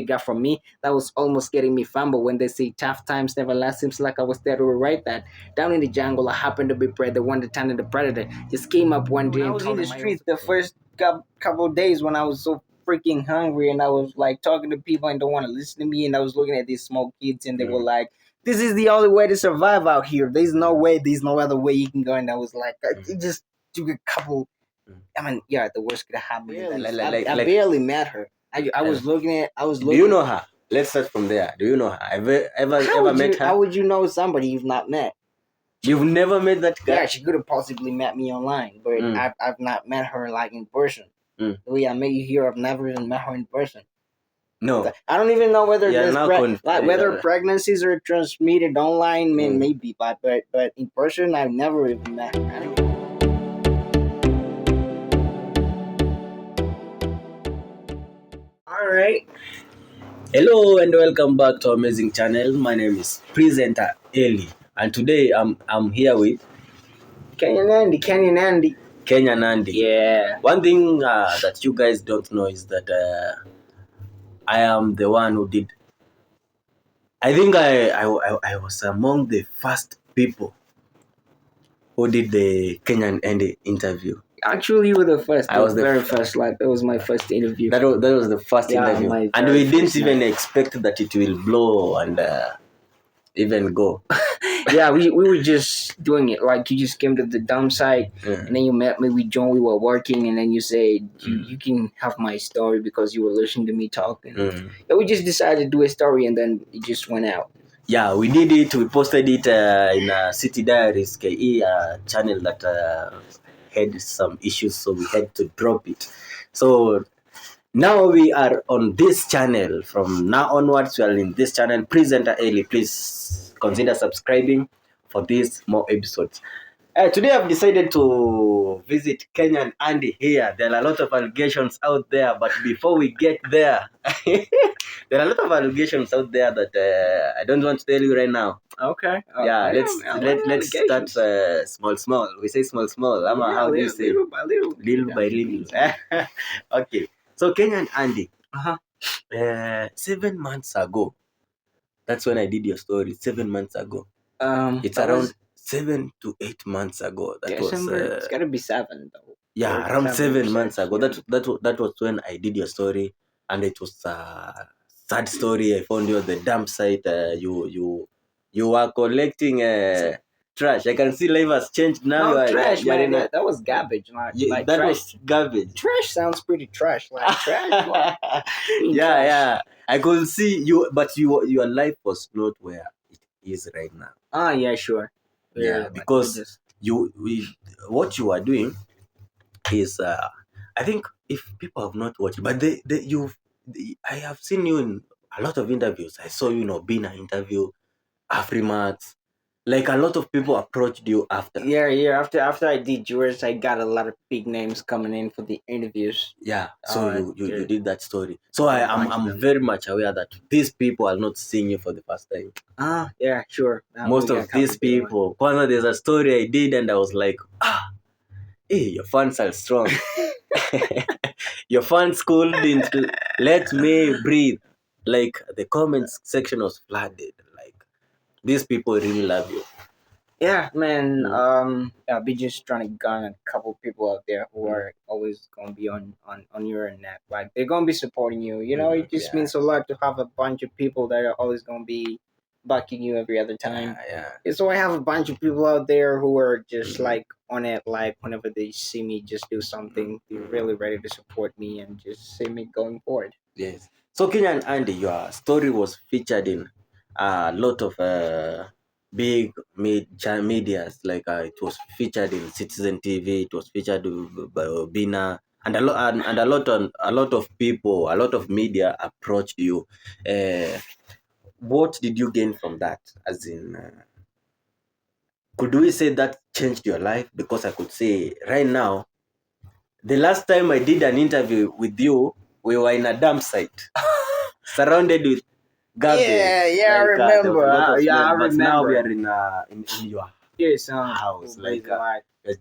got from me. That was almost getting me fumble when they say tough times never last. Seems like I was there to rewrite that. Down in the jungle, I happened to be bred, the one that turned the predator. Just came up one day. When I was in the streets the first couple of days when I was so freaking hungry and I was like talking to people and don't want to listen to me, and I was looking at these small kids and they were like, this is the only way to survive out here. There's no other way you can go. And I was like, it just took a couple. I mean, yeah, the worst could happen. I barely met her. I was looking at. Do you know her? Let's start from there. Do you know her? Ever met her? How would you know somebody you've not met? You've never met that girl? Yeah, she could have possibly met me online, but I've not met her like in person. The way I met you here, I've never even met her in person. No, I don't even know whether whether pregnancies are transmitted online. Maybe, but in person, I've never even met her. All right. Hello and welcome back to our amazing channel. My name is Presenter Eli, and today I'm here with Kenyan Andy. Yeah. One thing that you guys don't know is that I am the one who did. I think I was among the first people who did the Kenyan Andy interview. Actually, you were the first. I was the very first. Like, that was my first interview. That was the first interview, and we didn't even expect that it will blow and even go. Yeah, we were just doing it. Like, you just came to the dump site, and then you met me. We were working, and then you said you can have my story because you were listening to me talking. Yeah, we just decided to do a story, and then it just went out. Yeah, we did it. We posted it in City Diaries KE channel that had some issues, so we had to drop it. So now we are on this channel. From now onwards, we are in this channel. Presenter Eli, please consider subscribing for these more episodes. Today I've decided to visit Kenyan Andy here. There are a lot of allegations out there, but before we get there, there are a lot of allegations out there that I don't want to tell you right now. Okay. Yeah, let's start small. We say small. How do you say? Little by little. Little by little. Okay. So Kenyan Andy. 7 months ago. That's when I did your story. 7 months ago. It's around 7 to 8 months ago. That was. It's gotta be 7 though. Yeah, around 7 months ago. That was when I did your story, and it was a sad story. I found you at the dump site. You were collecting trash. I can see life has changed now. No, trash, man. That was garbage. Like that trash. was garbage. Trash sounds pretty trash. Like trash. Yeah. I could see you, but your life was not where it is right now. Yeah, sure. Yeah, because what you are doing is I think if people have not watched, but I have seen you in a lot of interviews. I saw you being an interview, Afrimat. Like, a lot of people approached you after. Yeah. After I did yours, I got a lot of big names coming in for the interviews. Yeah, so you did that story. So I'm very much aware that these people are not seeing you for the first time. Yeah, sure. Most of these people, there's a story I did and I was like, hey, your fans are strong. Your fans couldn't let me breathe. Like, the comments section was flooded. Like, these people really love you. Yeah, man. I'll be just trying to gun a couple people out there who are always gonna be on your neck. Like, they're gonna be supporting you. It just means a lot to have a bunch of people that are always gonna be backing you every other time. Yeah. So I have a bunch of people out there who are just like on it. Like, whenever they see me just do something, they're really ready to support me and just see me going forward. Yes. So Kenyan Andy, your story was featured in a lot of big medias. Like, it was featured in Citizen TV. It was featured by Obina, and a lot of people, a lot of media approached you. What did you gain from that? As in, could we say that changed your life? Because I could say right now, the last time I did an interview with you, we were in a dump site, surrounded with garbage. Yeah, I remember. I remember. But now we are in your Yes, house. Like,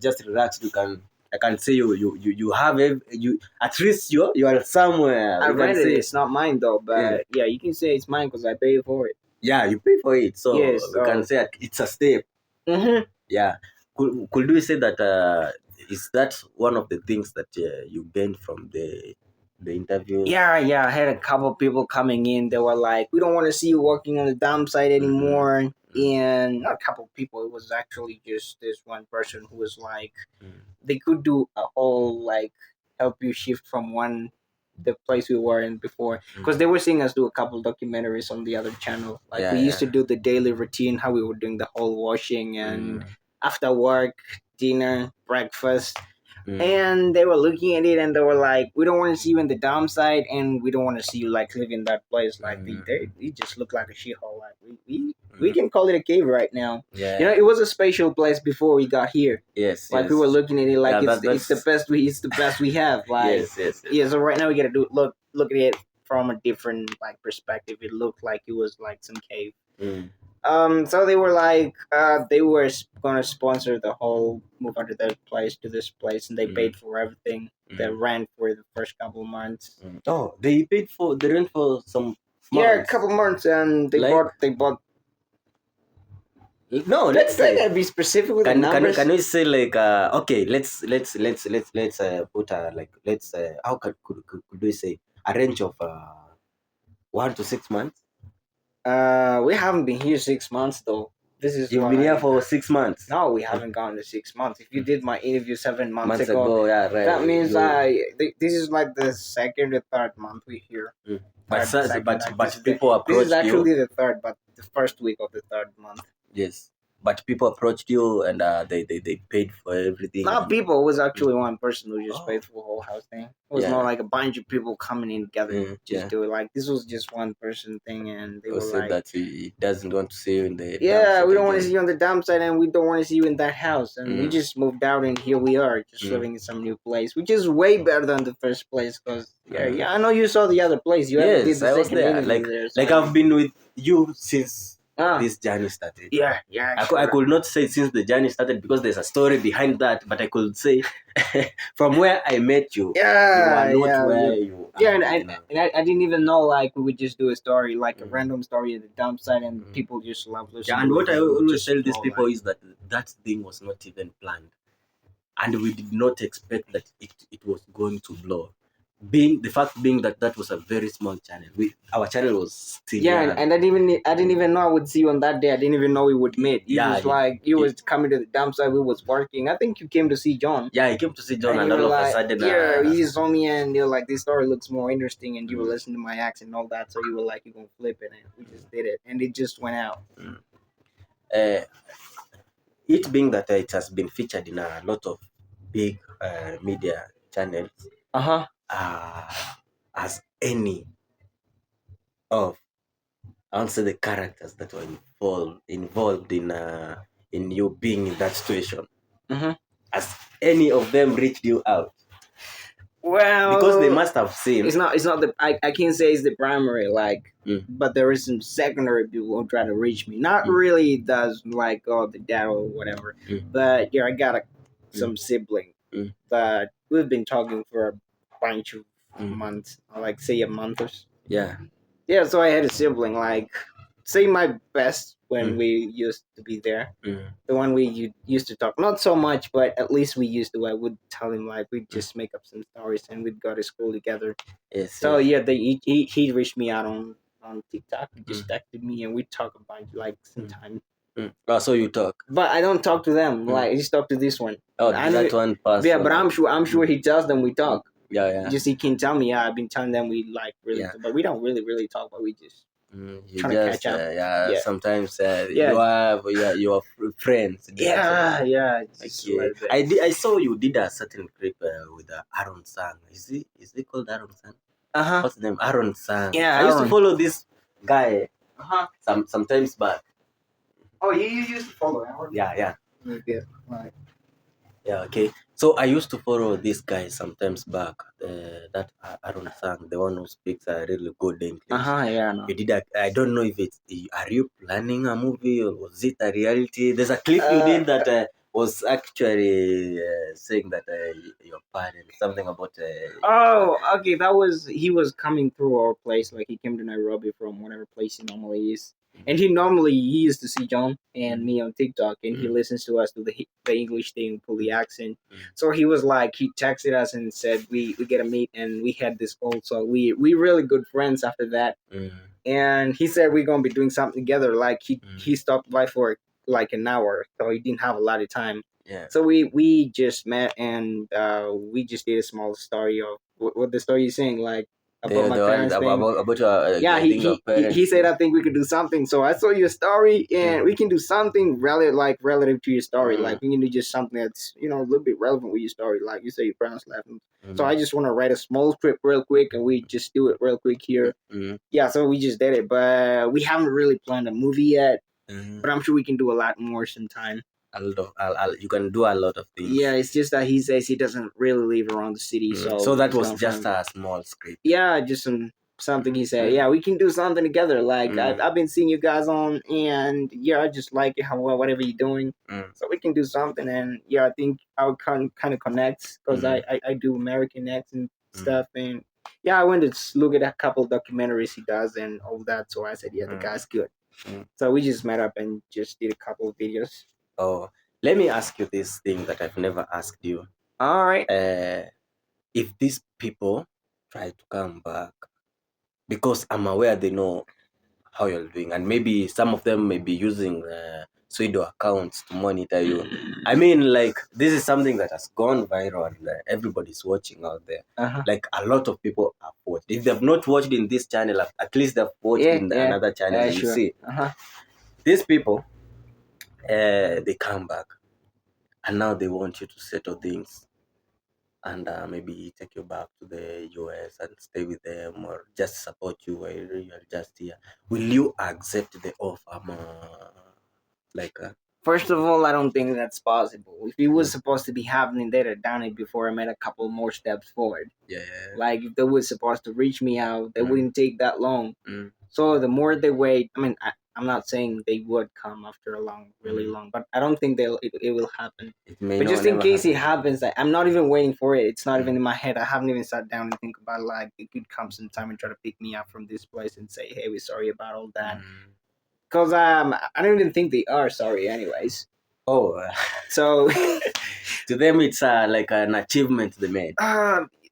just relaxed. You can I can say you have you at least you are somewhere. I We can rented it. say It's not mine though, but yeah, you can say it's mine because I paid for it. yeah, you pay for it, so Yes. we can say it's a step. Mm-hmm. Yeah, could we say that is that one of the things that you gained from the interview? Yeah. I had a couple of people coming in. They were like, "We don't want to see you working on the dump site anymore." And not a couple of people. It was actually just this one person who was like, they could do a whole like help you shift from one the place we were in before because they were seeing us do a couple documentaries on the other channel. Like we used to do the daily routine, how we were doing the whole washing and after work, dinner, breakfast. And they were looking at it and they were like, "We don't want to see you in the downside, and we don't want to see you like live in that place. Like they just look like a shithole. Like we can call it a cave right now. Yeah. You know, it was a special place before we got here. Yes. Like we were looking at it like Yeah, it's the best we have. Like yes. yeah. So right now we gotta look at it from a different like perspective. It looked like it was like some cave. So they were like, they were gonna sponsor the whole move out of that place to this place, and they paid for everything. The rent for the first couple of months. Oh, they paid for the rent for some Yeah, a months. couple months, and they Like- bought. No, let's say. Gotta be specific with the numbers. Can we say like okay, let's put like let's how could we say a range of 1 to 6 months? We haven't been here 6 months though. This is You've been here for 6 months. No, we haven't gone to 6 months. If you did my interview 7 months Months ago, ago, yeah, right. that means this is like the second or third month we're here. But Third, but second, but this is people this approached is actually you. the third, but the first week of the third month. Yes, but people approached you and they paid for everything. Not people. It was actually one person who just Oh. paid for the whole house thing. It was Yeah. not like a bunch of people coming in together just Yeah. do it. Like this was just one person thing, and they Who were said like, that he doesn't want to see you in the "Yeah, dump we site don't want to again. see you on the dump site, and we don't want to see you in that house." And we just moved out, and here we are, just living in some new place, which is way better than the first place. Cause yeah, I know you saw the other place. You ever did Yes, the I was second there. interview there. So Like I've been with you since Ah. this journey started. yeah. I could not say since the journey started because there's a story behind that, but I could say from where I met you, Yeah, you are not yeah, where you are. Yeah, now. and I didn't even know like we would just do a story like a random story at the dump site, and people just love listening. Yeah, and what I always just tell these blow people that. is that that thing was not even planned, and we did not expect that it was going to blow. Being that was a very small channel. Our channel was still young. And I didn't even know I would see you on that day. I didn't even know we would meet. You was coming to the dump site. We was working. I think you came to see John. Yeah, I came to see John, and you all were of a like, sudden, you just saw me, and you're like, this story looks more interesting, and you were listening to my accent and all that. So you were like, you're gonna flip it, and we just did it, and it just went out. It being that it has been featured in a lot of big media channels, as any of I won't say the characters that were involved in you being in that situation, as any of them reached you out, Well, because they must have seen. It's not the I can't say it's the primary but there is some secondary people who try to reach me. Not really does like the dad or whatever. But yeah, I got some sibling. But we've been talking for a bunch of months, like say a month or so. Yeah, so I had a sibling, like say my best when we used to be there. The one we used to talk, not so much, but at least we used to. I would tell him like we'd just make up some stories and we'd go to school together. Yes. So yeah, he reached me out on TikTok. He just texted me and we talk about like sometimes. Oh, so you talk, but I don't talk to them. Like I just talk to this one. Oh, that one person. Yeah, but I'm sure he tells them we talk. Yeah. Just he can tell me. Yeah, I've been telling them we like really, but we don't really talk. But we just. You trying to catch up. Yeah. Sometimes you are friends. Yeah. Okay. I saw you did a certain clip with Aaron Sang. Is he called Aaron Sang? What's the name? Aaron Sang. Yeah, I used to follow this guy. Sometimes back. Oh, you used to follow Aaron? Yeah. Okay. Right. Yeah. Okay. So I used to follow this guy sometimes back. That Aaron Sang, the one who speaks a really good English. Yeah. No. You did I don't know if it's. Are you planning a movie or was it a reality? There's a clip you did that was actually saying that your parents, something about. Oh, okay. That was he was coming through our place. Like he came to Nairobi from whatever place he normally is, and he used to see John and me on TikTok, and he listens to us do the English thing, pull the accent. So he was like, he texted us and said we get a meet, and we had this call. So we really good friends after that. And he said we're gonna be doing something together. Like he stopped by for like an hour, so he didn't have a lot of time. Yeah. So we just met, and we just did a small story of what the story is saying, like about my The one parents thing. about your, Yeah, I think your parents. he said I think we could do something. So I saw your story, and we can do something relative to your story. Like we can do just something that's a little bit relevant with your story. Like you say your parents left. So I just want to write a small script real quick, and we just do it real quick here. Yeah, so we just did it, but we haven't really planned a movie yet. But I'm sure we can do a lot more sometime. You can do a lot of things. Yeah, it's just that he says he doesn't really live around the city, So that was just a small script. Yeah, just something he said. Yeah, we can do something together. Like I've been seeing you guys on, and yeah, I just like it how whatever you're doing. So we can do something, and yeah, I think our kind of connects because I do American accent stuff, and yeah, I went to look at a couple documentaries he does and all that. So I said, yeah, the guy's good. So we just met up and just did a couple of videos. Oh, let me ask you this thing that I've never asked you. All right. If these people try to come back, because I'm aware they know how you're doing, and maybe some of them may be using pseudo accounts to monitor you. I mean, like, this is something that has gone viral, and everybody's watching out there. Like, a lot of people have watched. If they've not watched in this channel, at least they've watched in another channel. And sure. you see, these people, they come back, and now they want you to settle things, and maybe take you back to the US and stay with them, or just support you while you're just here. Will you accept the offer? Like, First of all, I don't think that's possible. If it was supposed to be happening, they'd have done it before I made a couple more steps forward. yeah. Like if they were supposed to reach me out, they wouldn't take that long. So the more they wait, I mean, I'm not saying they would come after a really long, but I don't think it will happen. But just in case it happens, I'm not even waiting for it. It's not even in my head. I haven't even sat down and think about it. Like it could come sometime and try to pick me up from this place and say, "Hey, we're sorry about all that." Because I don't even think they are sorry, anyways. Oh, so to them it's like an achievement they made.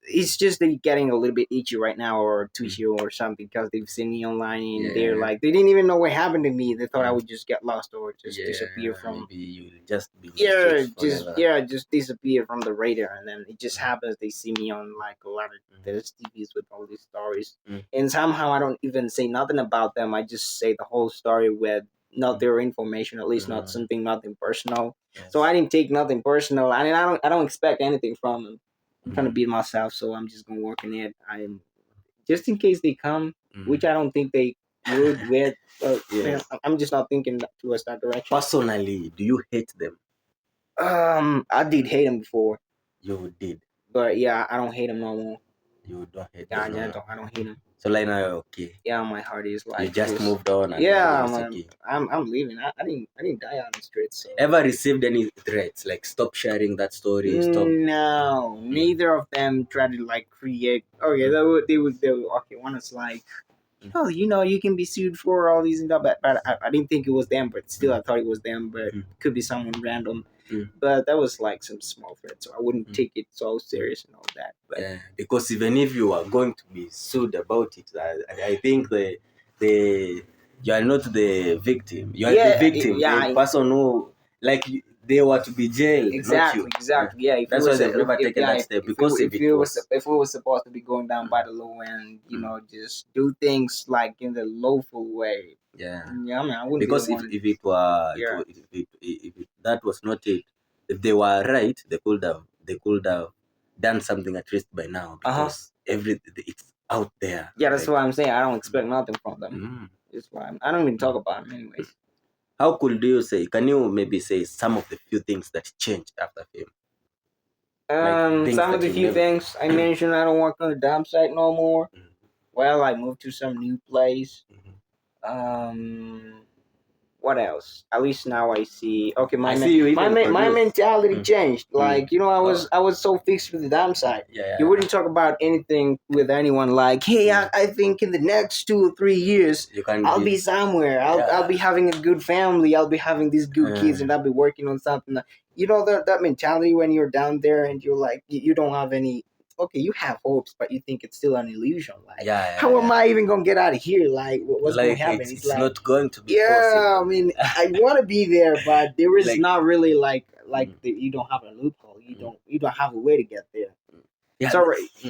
It's just they're getting a little bit itchy right now, or twitchy or something, because they've seen me online and they're like, they didn't even know what happened to me. They thought I would just get lost or just disappear from. Maybe you'll just be just disappear from the radar, and then it just happens they see me on like a lot of there's TVs with all these stories, and somehow I don't even say nothing about them. I just say the whole story with not their information, at least not nothing personal. So I didn't take nothing personal. I mean, I don't expect anything from them. I'm trying to beat myself, so I'm just gonna work on it. I'm just in case they come, which I don't think they would. With, I'm just not thinking towards that direction. Personally, do you hate them? I did hate them before. You did, but yeah, I don't hate them no more. You don't hate Yeah, them? Yeah, I don't hate them. So like now you're okay. Yeah, my heart is like You just moved on. And yeah, okay. I'm leaving. I didn't die on the streets. So. Ever received any threats like stop sharing that story? Stop. No, neither of them tried to like create. Okay, they would okay. One is like, oh, you can be sued for all these and that, but I didn't think it was them, but still I thought it was them, but it could be someone random. But that was like some small threat, so I wouldn't take it so serious and all that. But yeah, because even if you are going to be sued about it, I think you are not the victim. You are the victim. The person who they were to be jailed. Exactly, not you. Exactly. Yeah, that's why they've never taken that step. Because if it was supposed to be going down by the law and just do things like in the lawful way. Yeah. Yeah, I mean, I wouldn't. Because if it were if that was not it, if they were right, they could have done something at least by now, because it's out there. Yeah, that's why I'm saying I don't expect nothing from them. That's why I don't even talk about them anyways. How could you say? Can you maybe say some of the few things that changed after fame? Some of the few things I mentioned. I don't work on the dump site no more. Well, I moved to some new place. what else? At least now I see. Okay, I see you even my produce. mentality changed. Like I was so fixed with the downside. Yeah, You wouldn't talk about anything with anyone. Like, hey, I think in the next 2 or 3 years, you can I'll be somewhere. I'll be having a good family. I'll be having these good kids, and I'll be working on something. You know that mentality when you're down there and you're like you don't have any. Okay, you have hopes, but you think it's still an illusion. Like, how am I even gonna get out of here? Like, what's gonna happen? It's like not going to be yeah, possible. I mean, I want to be there, but there is Like- not really you don't have a loophole. You don't have a way to get there. Yeah.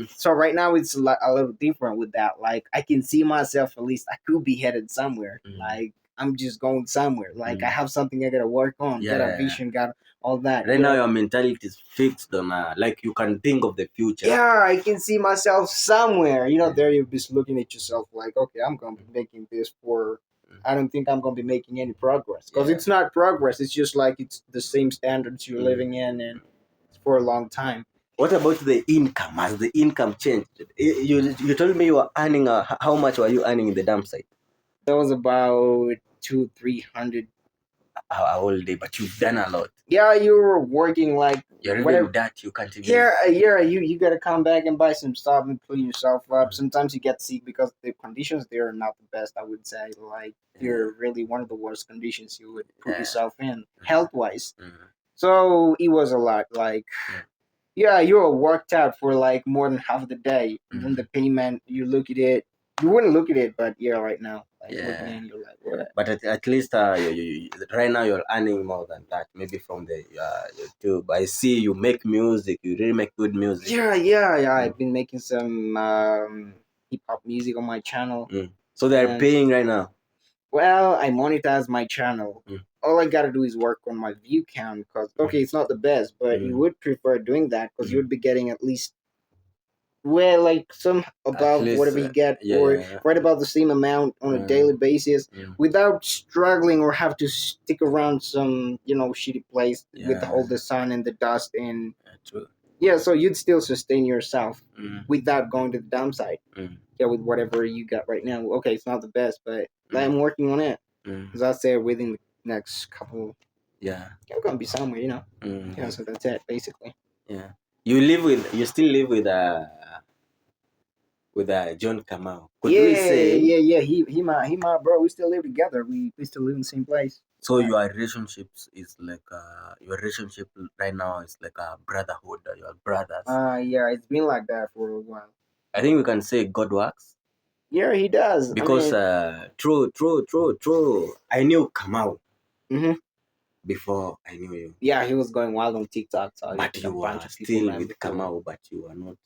So right now it's a little different with that. Like I can see myself at least I could be headed somewhere. Like I'm just going somewhere. Like I have something I gotta work on, got a vision, got all that. Right now your mentality is fixed on like you can think of the future. Yeah, I can see myself somewhere. There you're just looking at yourself like, okay, I'm gonna be making this for. I don't think I'm gonna be making any progress because it's not progress. It's just like it's the same standards you're living in and for a long time. What about the income? Has the income changed? You told me you were earning. How much were you earning in the dump site? That was about 200-300 A whole day, but you've done a lot. Yeah, you were working like you're even that you can't even. Yeah, you gotta come back and buy some stuff and clean yourself up. Sometimes you get sick because the conditions there are not the best. I would say like you're really one of the worst conditions you would put yourself in health wise. So it was a lot. Like you were worked out for like more than half of the day. Then the payment, you look at it. You wouldn't look at it, but right now, like looking in, you're like, what? But at least right now you're earning more than that. Maybe from the YouTube. I see you make music. You really make good music. Yeah. I've been making some hip hop music on my channel. So they're paying right now. Well, I monetize my channel. All I gotta do is work on my view count because it's not the best, but you would prefer doing that because you would be getting at least like some above least, whatever you get or right about the same amount on a daily basis without struggling or have to stick around some shitty place with all the sun and the dust and true. So you'd still sustain yourself without going to the downside with whatever you got right now. Okay, it's not the best, but I'm working on it because I say within the next couple you're gonna be somewhere, so that's it basically. You still live with John Kamau. Could we say? Yeah. He my bro. We still live together. We still live in the same place. So your relationships is like your relationship right now is like a brotherhood. Your brothers. Yeah. It's been like that for a while. I think we can say God works. Yeah, he does. Because true. I knew Kamau. Before I knew you. Yeah, he was going wild on TikTok. So but you were still with Kamau, but you were not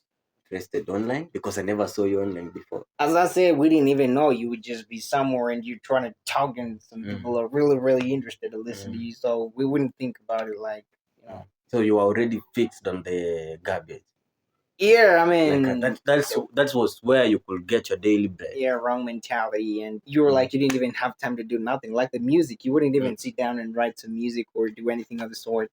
interested online because I never saw you online before. As I said, we didn't even know you would just be somewhere and you're trying to talk and some people are really, really interested to listen to you. So we wouldn't think about it like, So you were already fixed on the garbage. Yeah, I mean that was where you could get your daily bread. Yeah, wrong mentality, and you were like you didn't even have time to do nothing. Like the music, you wouldn't even sit down and write some music or do anything of the sort.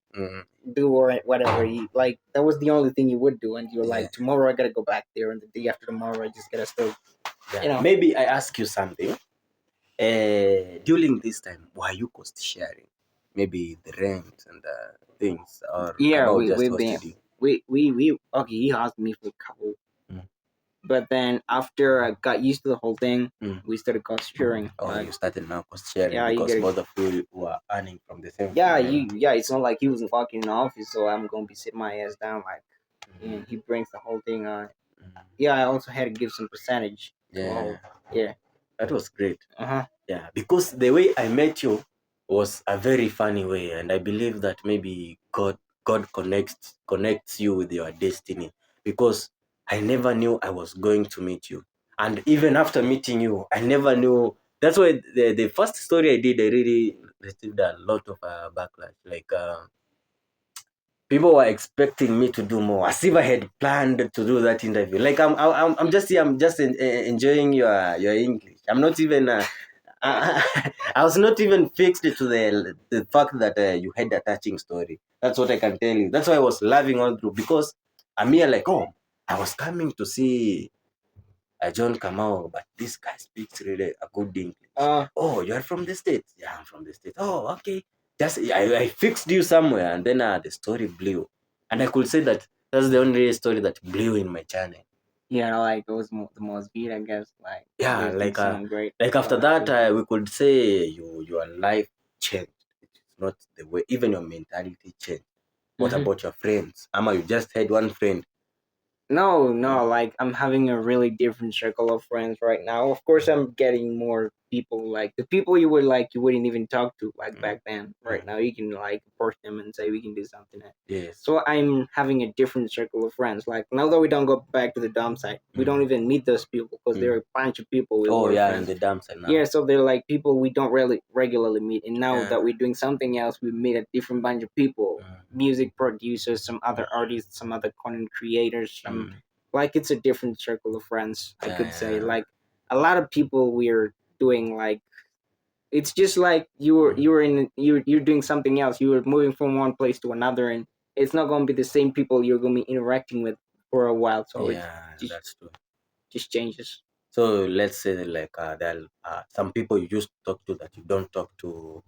Do or whatever. Like that was the only thing you would do, and you were like, tomorrow I gotta go back there, and the day after tomorrow I just gotta still. Maybe I ask you something. During this time, were you cost sharing? Maybe the rent and things, or we've been. We okay. He asked me for a couple, but then after I got used to the whole thing, we started cost sharing. You started now cost sharing because both of you were earning from the same. It's not like he was fucking in the office, so I'm gonna be sitting my ass down like, and he brings the whole thing on. I also had to give some percentage. That was great. Yeah, because the way I met you was a very funny way, and I believe that maybe God connects you with your destiny, because I never knew I was going to meet you, and even after meeting you, I never knew. That's why the first story I did, I really received a lot of backlash. Like people were expecting me to do more, as if I had planned to do that interview. Like I'm just here. I'm just enjoying your English. I'm not even. I was not even fixed to the fact that you had a touching story. That's what I can tell you. That's why I was laughing all through, because I'm here like, oh, I was coming to see John Kamau, but this guy speaks really a good English. Oh, you're from the States? Yeah, I'm from the States. Oh, okay. Just I fixed you somewhere, and then the story blew. And I could say that that's the only story that blew in my channel. Yeah, like it was the most beat, I guess. Like Yeah, there's been some great. like after that, we could say your life changed. It's not the way, even your mentality changed. What about your friends? Ama, you just had one friend. No, like I'm having a really different circle of friends right now. Of course, I'm getting more people, like the people you would like you wouldn't even talk to like back then. Right now, you can like approach them and say we can do something. Yes. So I'm having a different circle of friends. Like now that we don't go back to the dump site, we don't even meet those people because they're a bunch of people we were yeah, in friends. the dump site now. Yeah, so they're like people we don't really regularly meet. And now that we're doing something else, we meet a different bunch of people, music producers, some other artists, some other content creators, some like it's a different circle of friends. I could say like a lot of people we're doing like it's just like you're doing something else. You were moving from one place to another, and it's not going to be the same people you're going to be interacting with for a while. So it That's true. just changes. So let's say like there are some people you used to talk to that you don't talk to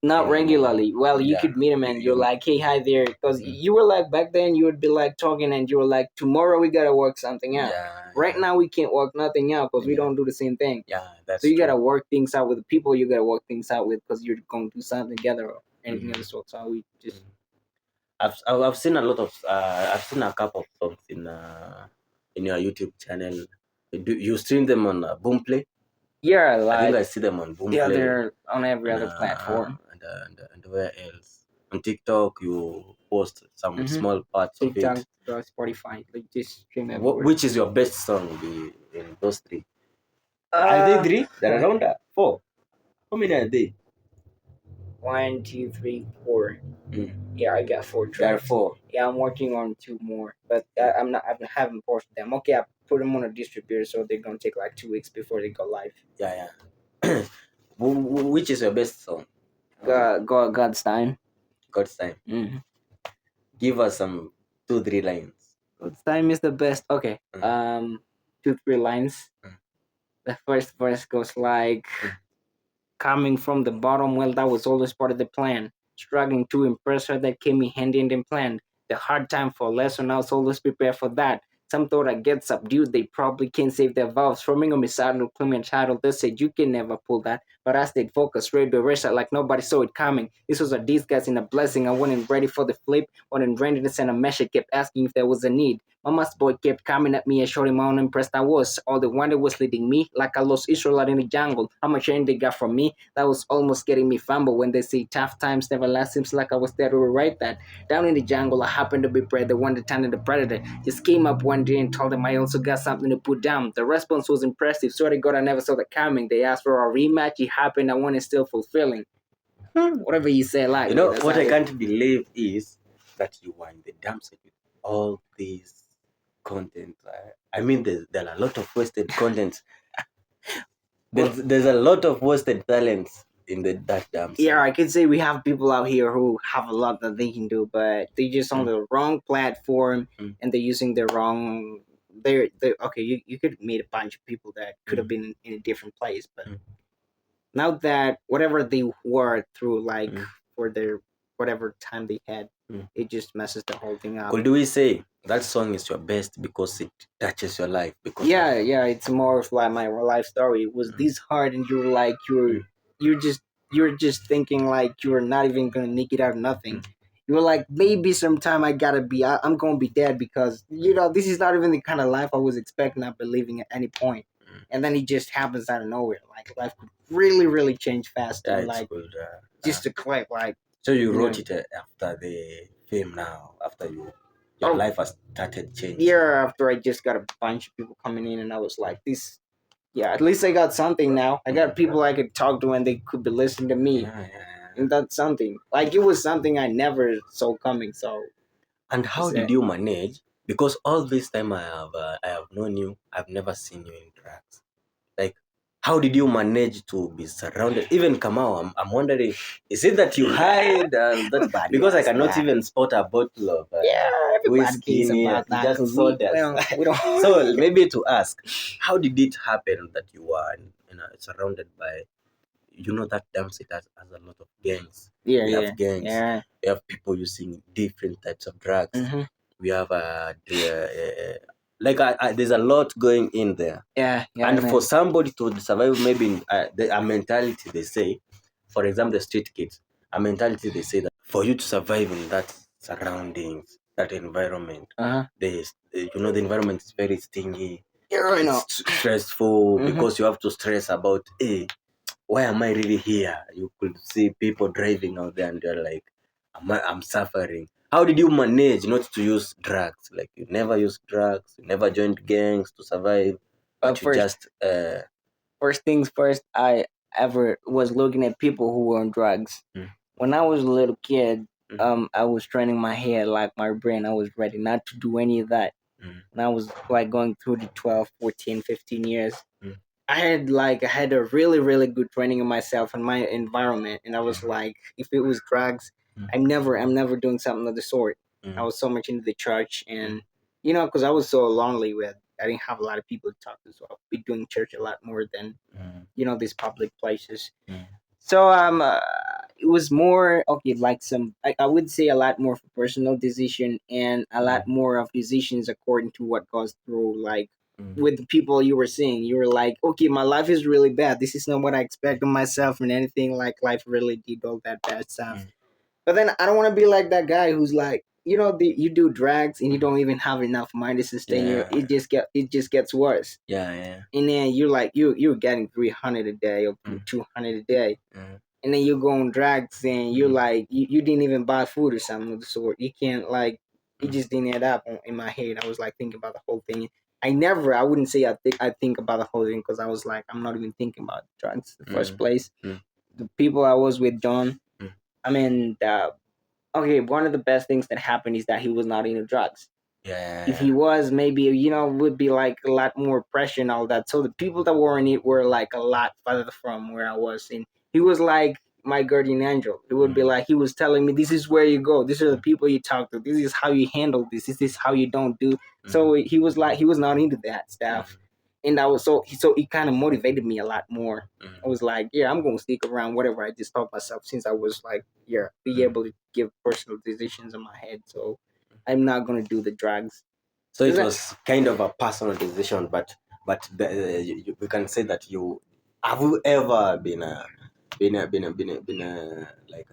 Not anymore. regularly. Well, you Yeah, could meet them and you're you- like, "Hey, hi there," because you were like back then you would be like talking and you were like, "Tomorrow we gotta work something out." Right now we can't work nothing out because we don't do the same thing. Yeah, that's So you true. gotta work things out with the people you gotta work things out with because you're going to do something together or anything of the sort. So we just I've seen a lot of I've seen a couple of songs in your YouTube channel. Do you stream them on Boomplay? yeah, I think like I see them on Boomplay. yeah, they're on every and, other platform. and where else? On TikTok, you post some small parts of TikTok, it. Spotify, like just stream everywhere. Which is your best song in those three? Are they three? There are around four. How many are they? 1, 2, 3, 4. Mm. Yeah, I got 4 There are tracks. four. Yeah, I'm working on 2 more, but I'm not. I haven't posted them. Okay, I put them on a distributor, so they're gonna take like 2 weeks before they go live. Yeah, yeah. Which is your best song? God's time. God's time. Mm-hmm. Give us some 2-3 lines. God's time is the best. Okay. 2 3 lines. The first verse goes like, "Coming from the bottom, well, that was always part of the plan. Struggling to impress her, that came in handy and then planned. The hard time for lesson, I was always prepared for that. Some thought I'd get subdued, they probably can't save their vows. Forming a misidal claiming title, they said you can never pull that. But I stayed focused, ready to erase it like nobody saw it coming. This was a disguise and a blessing. I wasn't ready for the flip, wasn't ready to send a message, kept asking if there was a need. Mama's boy kept coming at me and showing how unimpressed I was. All the wonder was leading me like I lost Israelite in the jungle. How much rain they got from me, that was almost getting me fumble. When they say tough times never last, seems like I was there to rewrite that. Down in the jungle, I happened to be bred, the one that turned the predator. Just came up one day and told them I also got something to put down. The response was impressive. Swear to God, I never saw that coming. They asked for a rematch. It happened. I want it still fulfilling. Whatever you say, like You know what I can't believe is that you were in the dump site with all these content. I mean, there are a lot of wasted content. There's a lot of wasted talents in that dump site. Yeah, I could say we have people out here who have a lot that they can do, but they just on the wrong platform and they're using the wrong. They're okay. You could meet a bunch of people that could have been in a different place, but now that whatever they were through, like for their whatever time they had, it just messes the whole thing up. Could we say that song is your best because it touches your life? Because Yeah, it's more of like my life story. It was this hard, and you're like you're just you're just thinking like you're not even gonna make it out of nothing. You were like, maybe sometime I gotta be. I'm gonna be dead because this is not even the kind of life I was expecting. Not believing at any point, and then it just happens out of nowhere. Like life could really, really change fast, and like just to click. Like so, you wrote it after the fame now, after your life has started changing. Yeah, after I just got a bunch of people coming in, and I was like, this. Yeah, at least I got something now. I got people I could talk to, and they could be listening to me. And that's something. Like it was something I never saw coming. So. And how did you manage? Because all this time I have known you, I've never seen you in drugs. Like how did you manage to be surrounded? Even Kamau, I'm wondering, is it that you hide that? Everybody Because I has cannot that. even spot a bottle of Yeah, everybody whiskey thinks in here. about It's that just because we sodas. we don't. So maybe to ask, how did it happen that you were surrounded by, that dance it has a lot of gangs. Yeah, We yeah, have gangs. yeah. We have people using different types of drugs. Mm-hmm. We have like there's a lot going in there. Yeah, yeah, And for man. somebody to survive, maybe a mentality they say, for example, the street kids, a mentality they say that for you to survive in that surroundings, that environment, Uh huh. the environment is very stingy. Yeah, I know. It's stressful Mm-hmm. because you have to stress about, hey, why am I really here? You could see people driving out there and they're like, I'm suffering. How did you manage not to use drugs? Like you never used drugs, you never joined gangs to survive, But but you first, just first things first, I ever was looking at people who were on drugs. mm, When I was a little kid, mm, I was training my head, like my brain. I was ready not to do any of that. mm, When I was like going through the 12, 14, 15 years, mm, I had a really, really good training of myself and my environment. And I was like, if it was drugs, mm, I'm never doing something of the sort. I mm, was so much into the church mm, and, because I was so lonely with, I didn't have a lot of people to talk to. So I'll be doing church a lot more than, mm, these public places. mm, So it was more okay, like I would say a lot more for personal decision and a lot mm, more of decisions according to what goes through. Like mm, with the people you were seeing, you were like, okay, my life is really bad. This is not what I expect of myself and anything. Like life really did all that bad stuff. mm, But then I don't want to be like that guy who's like, you do drugs and you don't even have enough money to sustain your. yeah, It just gets worse. yeah, yeah, And then you're like you're getting 300 a day or mm, 200 a day, mm, and then you go on drugs and you're mm, like you didn't even buy food or something of the sort. You can't like it mm, just didn't add up in my head. I was like thinking about the whole thing. I wouldn't say I think about the whole thing because I was like I'm not even thinking about drugs in the first mm, place. mm, The people I was with, John. mm, I mean, okay, one of the best things that happened is that he was not into drugs. If yeah, he was, maybe would be like a lot more pressure and all that. So the people that were in it were like a lot farther from where I was, and he was like my guardian angel. It would be mm, like he was telling me, "This is where you go. These are the people you talk to. This is how you handle this. This is how you don't do." mm, So he was like he was not into that stuff, mm, and I was so it kind of motivated me a lot more. I mm, was like, yeah, I'm gonna stick around whatever I just taught myself since I was like, yeah, be mm. able to give personal decisions in my head. So I'm not gonna do the drugs. So Is it that was kind of a personal decision, but we can say that you have you ever been like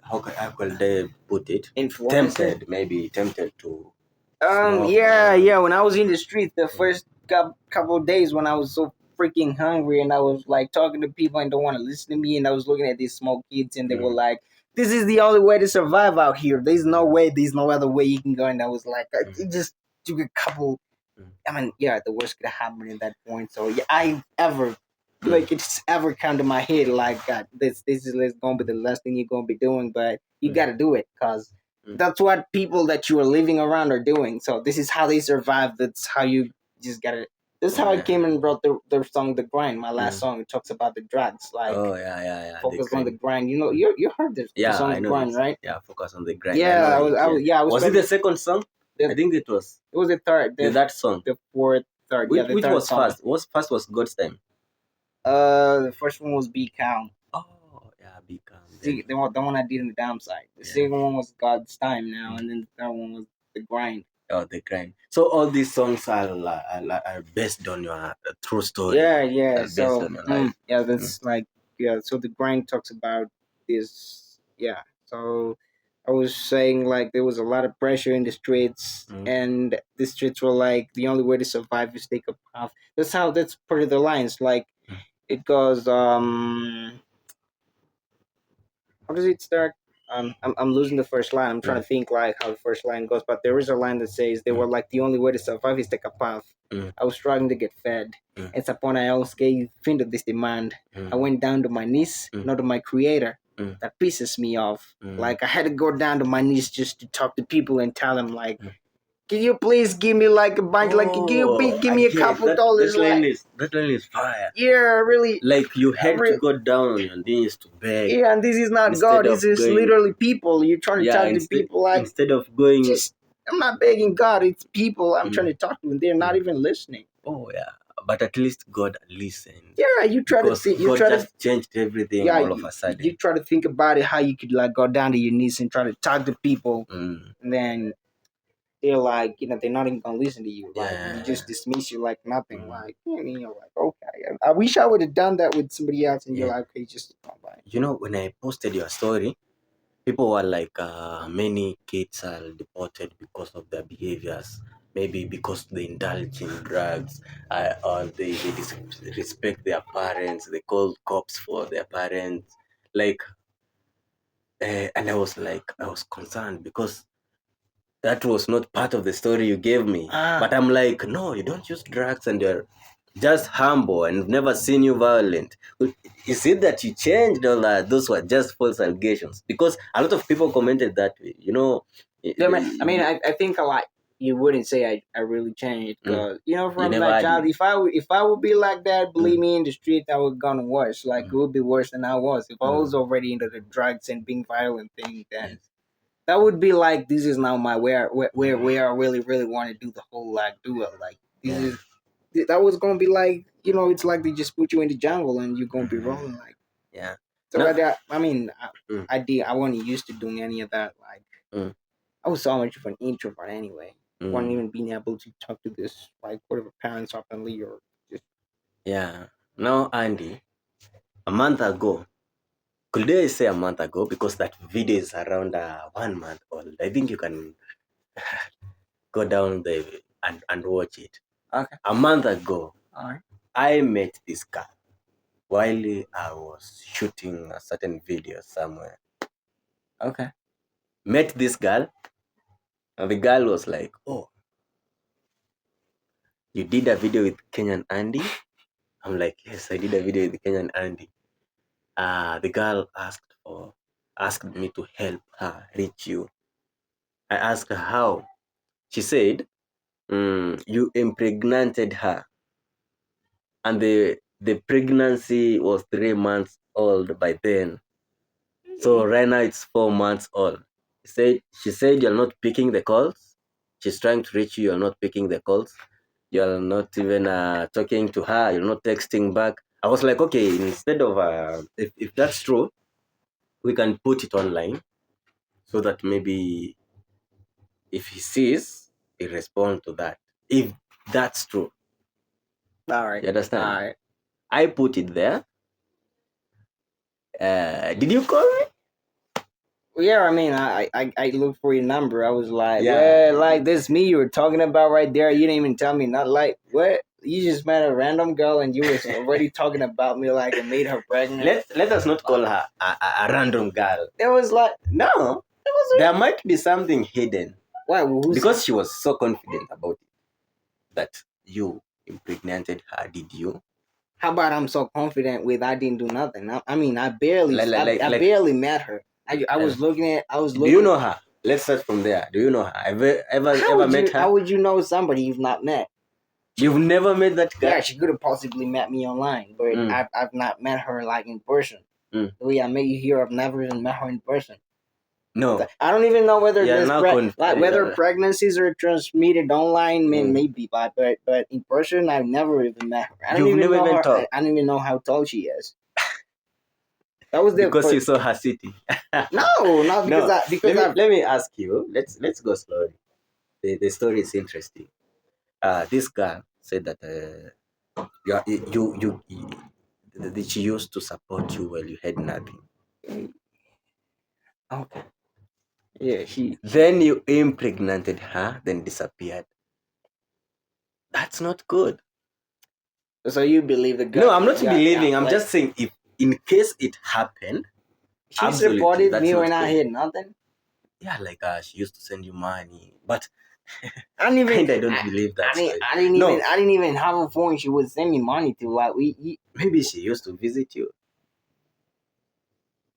how could they put it, influencer? tempted to smoke Yeah, or yeah. When I was in the street, the first couple of days when I was so freaking hungry and I was like talking to people and don't want to listen to me, and I was looking at these small kids and they were mm, like, "This is the only way to survive out here. There's no mm, way. There's no other way you can go." And I was like, mm, it just took a couple. mm, I mean, yeah, the worst could have happened at that point. So yeah, I ever mm, like it's ever come to my head like God, this is gonna be the last thing you're gonna be doing, but you mm, gotta do it because mm. that's what people that you are living around are doing. So this is how they survive. That's how you just gotta. This is how I Yeah. came and wrote the song "The Grind." My last Mm. song it talks about the drugs, like Oh yeah, yeah, yeah. The focus on the grind. grind. Mm. You heard the Yeah, song I "The know Grind," it. right? Yeah, focus on the grind. I Yeah, know I it. was, I Yeah. was yeah, I was Was it probably the second song? the I think it was. it was the third, That song. the fourth, third, yeah, the Which third was song. first? Was first was God's time. The first one was "Be Calm." Oh yeah, be calm. Then The one I did in the downside. The yeah. second one was God's time now, Mm. and then the third one was the grind. Oh, the grind. So all these songs are based on your true Yeah, story. yeah. Are based So on your life. yeah, Mm. that's like yeah. So the grind talks about this. Yeah. So I was saying like there was a lot of pressure in the streets, Mm. and the streets were like the only way to survive is take a path. That's part of the lines. Like Mm. it goes how does it start? I'm losing the first line. I'm trying Mm. to think like how the first line goes, but there is a line that says they Mm. were like the only way to survive is take a path. Mm. I was struggling to get fed. Mm. It's upon I always gave fin to this demand. I Mm. went down to my knees, Mm. not to my creator. Mm. That pisses me off. Mm. Like I had to go down to my knees just to talk to people and tell them like Mm. Can you please give me like a bunch? Like, can you please give me a couple dollars? That line is fire. Yeah, really. Like you had to go down on your knees to beg. Yeah, and this is not instead God. This of is going, literally people. You're trying to talk to people like instead of going. just. I'm not begging God. It's people I'm Mm. trying to talk to, and they're not even listening. Oh yeah, but at least God listened. Yeah, you try to think. You God try just to changed everything yeah. all of a sudden. You try to think about it, how you could like go down to your knees and try to talk to people, Mm. and then they're like, they're not even gonna listen to you. Like Yeah. they just dismiss you like nothing. Like you're like, okay, I wish I would have done that with somebody else, and you're like, okay, just go by. When I posted your story, people were like, many kids are deported because of their behaviors. Maybe because they indulge in drugs, or they disrespect their parents. They call cops for their parents. Like, and I was concerned because that was not part of the story you gave me. But I'm like, no, you don't use drugs and you're just humble and never seen you violent. Is it that you changed, or those were just false allegations? Because a lot of people commented that way. Yeah, I think a lot. You wouldn't say I really changed because from that child, if I would be like that, believe me, in the street, I would gone worse. Like it would be worse than I was. If I was already into the drugs and being violent thing, then that would be like this is now my where I really want to do the whole like do it like this is that was gonna be like it's like they just put you in the jungle and you're gonna be rolling like so like that. I wasn't used to doing any of that. Like I was so much of an introvert anyway. Wasn't even being able to talk to this like whatever parents openly or just Now, Andy, a month ago, could I say a month ago, because that video is around 1 month old. I think you can go down there and watch it. Okay. A month ago, Alright. I met this guy while I was shooting a certain video somewhere. Okay. Met this girl, and the girl was like, "Oh, you did a video with Kenyan Andy?" I'm like, "Yes, I did a video with Kenyan Andy." The girl asked me to help her reach you. I asked her how. She said, "You impregnated her, and the pregnancy was 3 months old by then. So right now it's 4 months old." She said you're not picking the calls. She's trying to reach you. You're not picking the calls. You're not even talking to her. You're not texting back. I was like, okay, instead of if that's true, we can put it online so that maybe if he sees, he respond to that. If that's true, Alright. you understand? Alright. I put it there. Did you call me? Yeah, I looked for your number. I was like, well, like this me you were talking about right there. You didn't even tell me, not like what you just met a random girl and you was already talking about me like and made her pregnant. Let us not call her a random girl. It was like No, there might be something hidden. why? Because she was so confident about it that you impregnated her. Did you? How about I'm so confident with I didn't do nothing. I barely met her. I was looking at. Do you know her? Let's start from there. Do you know her? Ever met her? How would you know somebody you've not met? You've never met that girl? Yeah, she could have possibly met me online, but I've not met her like in person. The way I met you here, I've never even met her in person. No, I don't even know whether whether pregnancies are transmitted online. Maybe, but in person, I've never even met her. I don't even know her. I don't even know how tall she is. That was because you saw her city. No, not because let me ask you. Let's go slowly. The story is interesting. This girl said that that she used to support you while you had nothing. okay. Yeah, Then you impregnated her, then disappeared. That's not good. So you believe the girl? No, I'm not believing. I'm just saying, if in case it happened, she supported me when I had nothing. Yeah, like she used to send you money, but I don't believe that. I didn't even have a phone she would send me money to. Like maybe she used to visit you.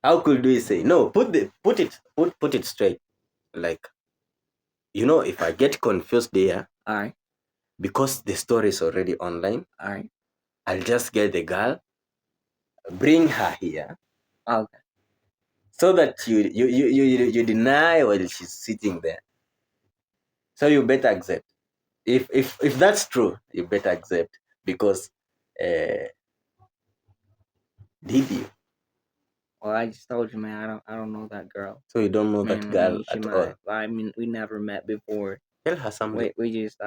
How could we say no? Put it straight. Like if I get confused there, All right. because the story is already online, All right. I'll just get the girl, bring her here, Okay. so that you deny while she's sitting there. So you better accept. If that's true, you better accept, because uh, did you? Well, I just told you, man. I don't know that girl. So you don't know that Man, girl she at all. might. I mean, we never met before. Tell her something. We just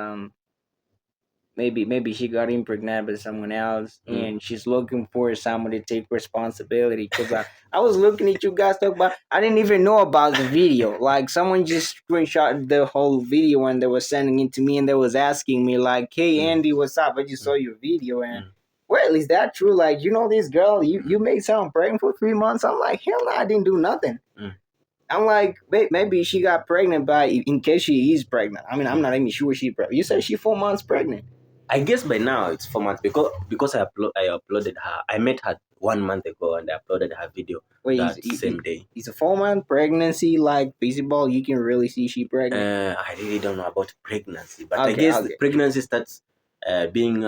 maybe she got impregnated by someone else, Mm. and she's looking for someone to take responsibility. Because I was looking at you guys talk about, I didn't even know about the video. Like, someone just screenshot the whole video and they were sending it to me, and they was asking me like, hey Andy, what's up? I just saw your video. And well, is that true? Like, this girl, you made someone pregnant for 3 months? I'm like, hell no, I didn't do nothing. I'm like, maybe she got pregnant by, in case she is pregnant. I mean, I'm not even sure she's pregnant. You said she's 4 months pregnant. I guess by now it's 4 months, because I uploaded her. I met her 1 month ago and I uploaded her video Wait, that same day. is a 4 month pregnancy like visible? You can really see she pregnant. I really don't know about pregnancy, but I Okay, guess okay. the pregnancy starts being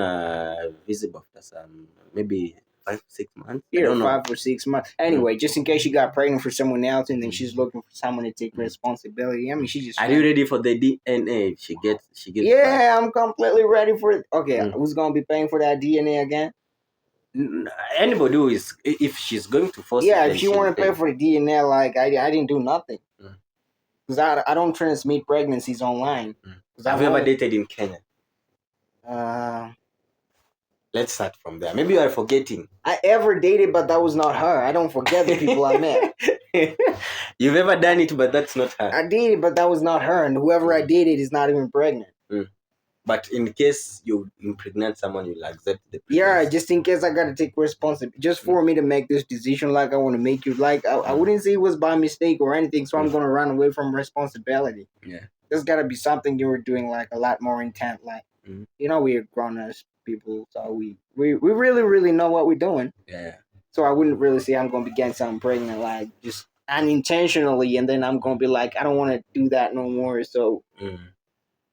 visible after some maybe 5 6 months. I Here, don't know. 5 or 6 months. Anyway, just in case she got pregnant for someone else, and then she's looking for someone to take responsibility. I mean, she just. Are you ready for the DNA? She gives birth. Yeah, I'm completely ready for it. Okay, Mm. who's gonna be paying for that DNA again? Anybody who is, if she's going to force it, Yeah, then if she she'll want to pay pay. for the DNA, like I didn't do nothing. Mm. Because I don't transmit pregnancies online. Have you ever dated in Kenya? Uh, Let's start from there. Maybe you are forgetting. I ever dated, but that was not her. I don't forget the people I met. You've ever done it, but that's not her. I dated, but that was not her, and whoever I dated is not even pregnant. But in case you impregnate someone, you'll accept the pregnancy. Yeah, just in case I gotta take responsibility, just for me to make this decision, like I want to make you, like I wouldn't say it was by mistake or anything, so I'm gonna run away from responsibility. Yeah. There's gotta be something you were doing, like a lot more intent, like we're grown ass people, so we really know what we're doing. Yeah. So I wouldn't really say I'm gonna be getting something pregnant, like just unintentionally, and then I'm gonna be like, I don't want to do that no more. So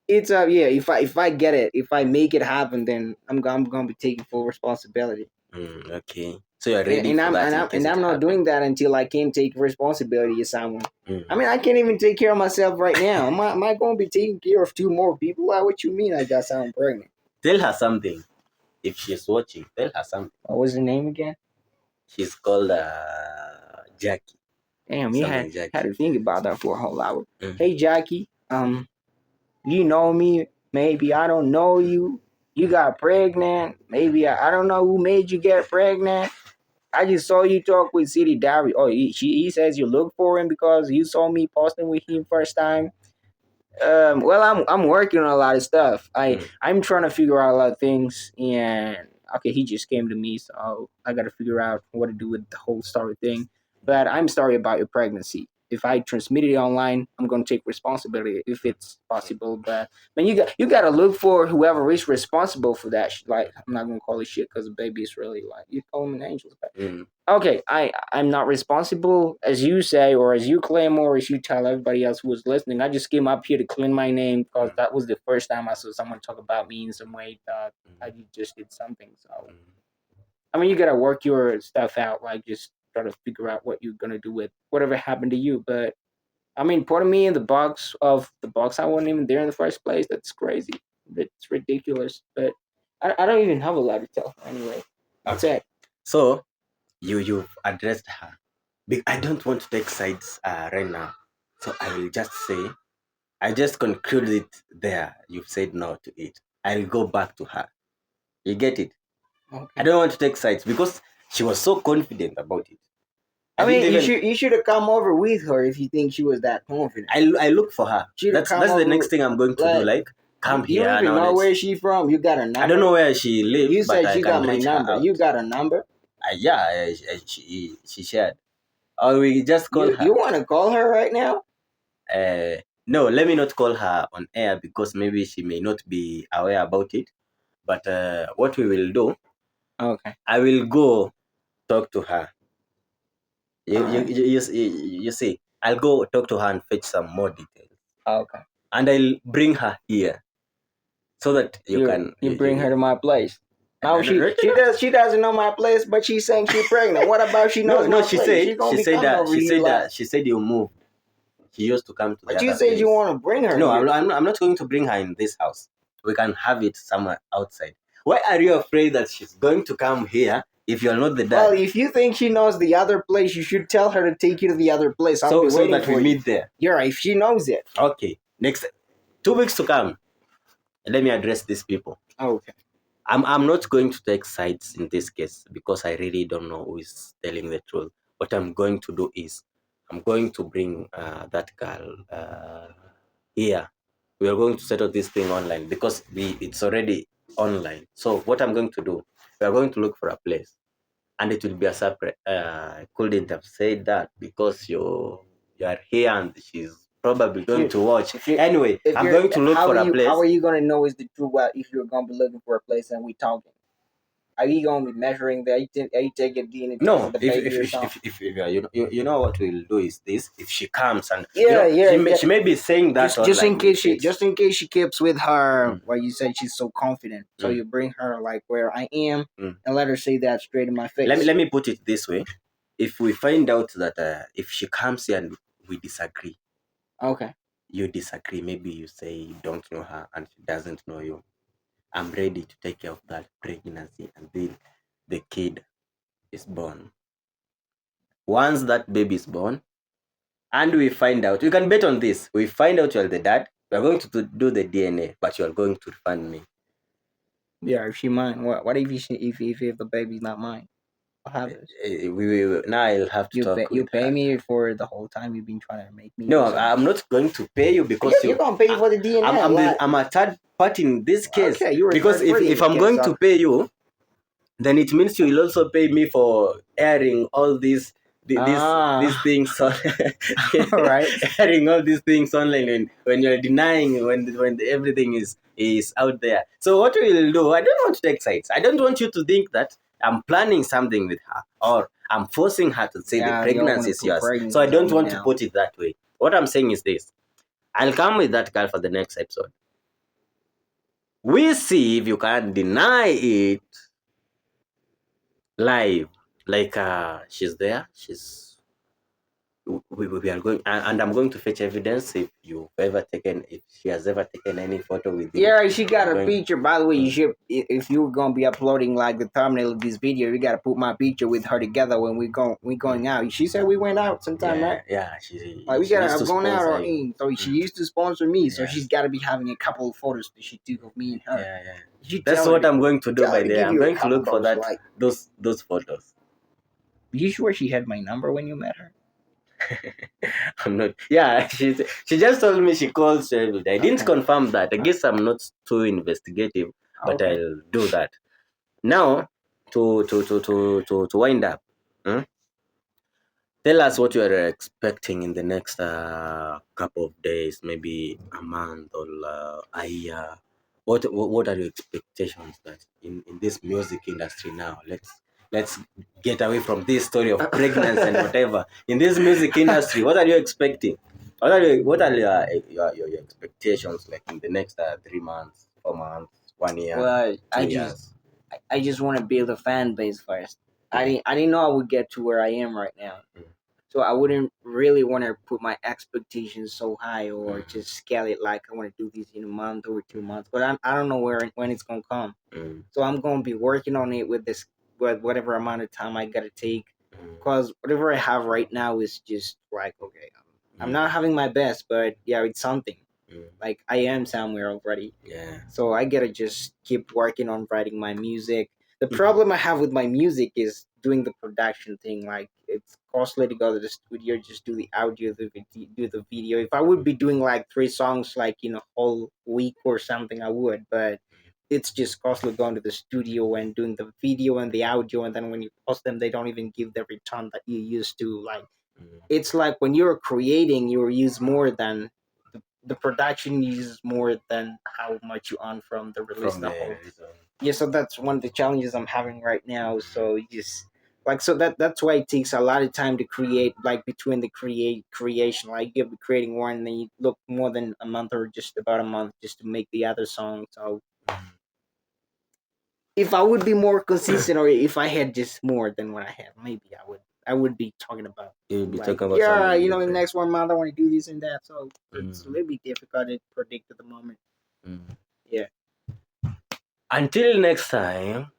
it's yeah. If I get it, if I make it happen, then I'm gonna be taking full responsibility. Okay. So you're ready And for that. I'm not doing that until I can take responsibility as someone. I mean, I can't even take care of myself right now. Am I going to be taking care of two more people? Like, what you mean? I got someone pregnant? Tell her something. If she's watching, tell her something. What was her name again? She's called Jackie. Damn, you had to think about that for a whole hour. Hey, Jackie. You know me. Maybe I don't know you. You got pregnant. Maybe I don't know who made you get pregnant. I just saw you talk with City Diary. Oh, he says you look for him because you saw me posting with him first time. Well, I'm working on a lot of stuff. I'm trying to figure out a lot of things, and okay, he just came to me, so I got to figure out what to do with the whole story thing. But I'm sorry about your pregnancy. If I transmit it online, I'm gonna take responsibility if it's possible. But man, you got to look for whoever is responsible for that. Like, I'm not gonna call it shit because the baby is really, like, you call him an angel. Okay, I'm not responsible, as you say, or as you claim, or as you tell everybody else who was listening. I just came up here to clean my name because that was the first time I saw someone talk about me in some way that I just did something. So, I mean, you gotta work your stuff out, like just try to figure out what you're gonna do with whatever happened to you. But I mean, putting me in the box I wasn't even there in the first place. That's crazy. It's ridiculous. But I don't even have a lot to tell her anyway. That's it. So you've addressed her. I don't want to take sides right now. So I will just say, I just conclude it there. You've said no to it. I'll go back to her. You get it? Okay. I don't want to take sides because she was so confident about it. I mean, you should have come over with her if you think she was that confident. I look for her. That's the next thing I'm going to do. Like, come here. You don't even know where she's from. You got a number. I don't know where she lives. You said she got my number. You got a number? Yeah, she shared. Or we just call her. You want to call her right now? No, let me not call her on air because maybe she may not be aware about it. But what we will do, okay, I will go talk to her. You see, I'll go talk to her and fetch some more details. Okay. and I'll bring her here so that you bring her to my place. Now No, no, no. she doesn't know my place, but she's saying she's pregnant. What about she knows No, my place? She gonna be coming over here like. she said you moved. She used to come to the But you other said you place. want to bring her No, here. I'm not going to bring her in this house. We can have it somewhere outside. Why are you afraid that she's going to come here if you're not the dad? Well, if you think she knows the other place, you should tell her to take you to the other place. I'll be so waiting that for we you. meet there. Yeah, if she knows it. Okay. Next 2 weeks to come. Let me address these people. Okay. I'm not going to take sides in this case because I really don't know who is telling the truth. What I'm going to do is I'm going to bring that girl here. We are going to settle this thing online because it's already online. So what I'm going to do, we are going to look for a place, and it will be a separate. I couldn't have said that because you are here and she's probably going to watch. Anyway, I'm going to look for a place. How are you gonna know is the truth? If you're gonna be looking for a place and we talking? Are you gonna be measuring there? Are you taking DNA test No, of the baby or something? if you know what we'll do is this: if she comes and she may be saying that just in case she keeps with her, Mm. where you said she's so confident, so Mm. you bring her like where I am Mm. and let her say that straight in my face. Let me put it this way: if we find out that if she comes here and we disagree, Okay. you disagree, maybe you say you don't know her and she doesn't know you. I'm ready to take care of that pregnancy until the kid is born. Once that baby is born, and we find out, you can bet on this. We find out you're the dad. We're going to do the DNA, but you're going to refund me. Yeah, if she mine, what if if the baby's not mine? What happens? Now I'll have to talk with You pay her. me for the whole time you've been trying to make me. No, I'm not going to pay you because you're gonna pay for the DNA. I'm a third party in this case. Okay, you're a because third party in if this I'm case, going so- to pay you, then it means you will also pay me for airing all these these things on All right. airing all these things online when you're denying when everything is out there. So what we will do, I don't want to take sides. I don't want you to think that I'm planning something with her or I'm forcing her to say the pregnancy is yours. So I don't want to put it that way. What I'm saying is this: I'll come with that girl for the next episode. We see if you can deny it live, like she's there, we are going, and I'm going to fetch evidence if she has ever taken any photo with you. Yeah, she got a picture. By the way, you should, if you're gonna be uploading like the thumbnail of this video, you gotta put my picture with her together when we going out. She said we went out sometime, right? Yeah, we she gotta used to have gone out sponsor or you. so she used to sponsor me, so Yeah. she's gotta be having a couple of photos that she took of me and her. Yeah. That's what I'm going to do by there. I'm going to look for that like, those photos. You sure she had my number when you met her? I'm not. Yeah, she just told me she calls every day. I didn't confirm that. I guess I'm not too investigative, but I'll do that. Now, to wind up, tell us what you are expecting in the next couple of days, maybe a month or a year. What are your expectations that in this music industry now? Let's get away from this story of pregnancy and whatever. In this music industry, what are you expecting? What are your expectations like in the next 3 months, 4 months, 1 year, Well, 2 years? I just want to build a fan base first. I didn't know I would get to where I am right now. So I wouldn't really want to put my expectations so high or just scale it like I want to do this in a month or 2 months. But I don't know when it's gonna come. So I'm gonna be working on it with whatever amount of time I gotta take. Because whatever I have right now is just like okay, I'm not having my best, but yeah, it's something. Like I am somewhere already. Yeah. So I gotta just keep working on writing my music. The problem I have with my music is doing the production thing. Like it's costly to go to the studio, just do the audio, do the video. If I would be doing like 3 songs like in a whole week or something, I would. But it's just costly going to the studio and doing the video and the audio, and then when you post them, they don't even give the return that you used to. Like it's like when you're creating, you use more than the production uses more than how much you earn from the release. Yeah, so that's one of the challenges I'm having right now. So just Like so that's why it takes a lot of time to create, like between the creation, like you'll be creating one and then you look more than a month or just about a month just to make the other song. So if I would be more consistent, or if I had just more than what I have, maybe I would be talking about, You'll be like, talking about yeah, something in the different. next 1 month I want to do this and that. So it's a Mm, little bit difficult to predict at the moment. mm. Yeah. Until next time,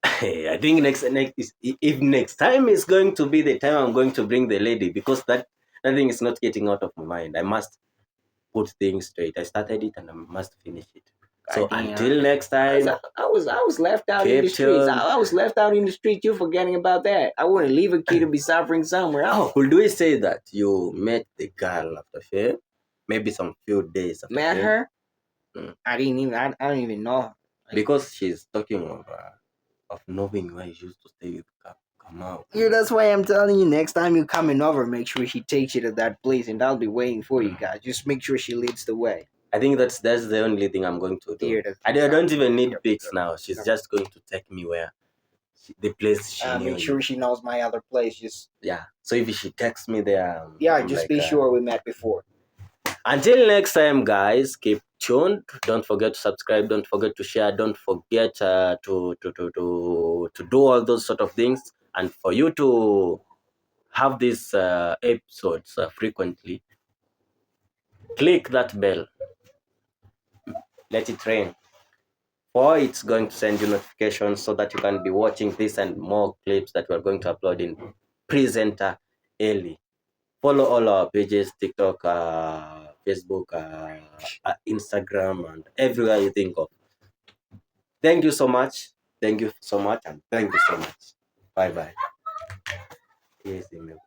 I think next is, if next time is going to be the time I'm going to bring the lady, because that thing is not getting out of my mind. I must put things straight. I started it and I must finish it. So God damn. until next Cause time, I was left out in the keep streets. tuned. I was left out in the streets. You forgetting about that? I wouldn't leave a kid to be suffering somewhere Oh, else. could we say that you met the girl after fame? Maybe some few days after Met fame? her? Mm. I don't even know her. Like, Because she's talking of knowing where she used to stay with Kamau. yeah, that's why I'm telling you. Next time you coming over, make sure she takes you to that place, and I'll be waiting for you guys. Just make sure she leads the way. I think that's the only thing I'm going to do. Dear, that's I don't exactly even what need you're pics good. now. She's No. just going to take me where the place she Make knew me. sure she knows my other place. Just Yeah. So if she texts me there, yeah, I'm just like, be sure we met before. until next time, guys, keep tuned. Don't forget to subscribe. Don't forget to share. Don't forget to do all those sort of things. And for you to have these episodes frequently, click that bell. Let it ring. Or it's going to send you notifications so that you can be watching this and more clips that we're going to upload in presenter early. Follow all our pages, TikTok, Facebook, Instagram, and everywhere you think of. Thank you so much. Thank you so much. And thank you so much. Bye bye. Yes, email.